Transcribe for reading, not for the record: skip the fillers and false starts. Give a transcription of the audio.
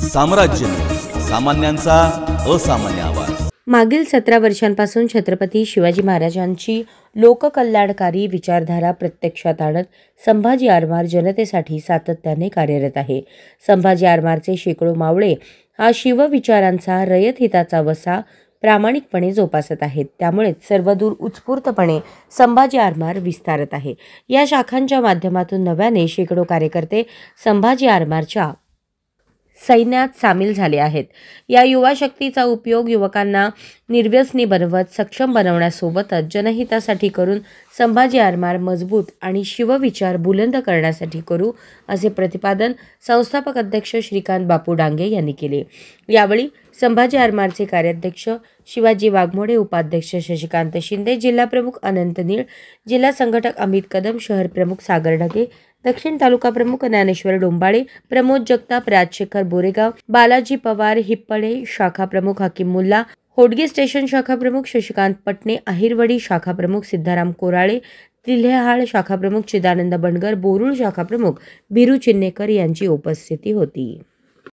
साम्राज्य न्यूज, सामान्यांचा असामान्य आवाज। मागील 17 वर्षांपासून छत्रपती शिवाजी महाराजांची लोककल्याणकारी विचारधारा प्रत्यक्षात आणत संभाजी आरमार जनतेसाठी सातत्याने कार्यरत आहे। संभाजी आरमारचे शेकडो मावळे हा शिवविचारांचा रयत हिताचा वसा प्रामाणिकपणे जोपासत आहेत। त्यामुळे सर्वदूर उत्स्फूर्तपणे संभाजी आरमार विस्तारत आहे। या शाखांच्या माध्यमातून नव्याने शेकडो कार्यकर्ते संभाजी आरमारच्या सैन्यात सामील झाले आहेत। या युवा शक्तीचा उपयोग युवकांना निर्व्यसनी बनवत सक्षम बनवण्यासोबतच जनहितासाठी करून संभाजी आरमार मजबूत आणि शिवविचार बुलंद करण्यासाठी करू, असे प्रतिपादन संस्थापक अध्यक्ष श्रीकांत बापू डांगे यांनी केले। यावेळी संभाजी आरमारचे कार्याध्यक्ष शिवाजी वाघमोडे, उपाध्यक्ष शशिकांत शिंदे, जिल्हा प्रमुख अनंत नीळ, जिल्हा संघटक अमित कदम, शहर प्रमुख सागर ढगे, दक्षिण तालुका प्रमुख ज्ञानेश्वर डोंबाळे, प्रमोद जगताप, राजशेखर बोरेगाव, बालाजी पवार हिप्पळे, शाखा प्रमुख हकीम मुल्ला, होडगी स्टेशन शाखा प्रमुख शशिकांत पटणे, अहिरवडी शाखा प्रमुख सिद्धाराम कोराळे, तिल्हेहाळ शाखा प्रमुख चिदानंद बनगर, बोरुळ शाखा प्रमुख भिरू चिन्नेकर यांची उपस्थिती होती।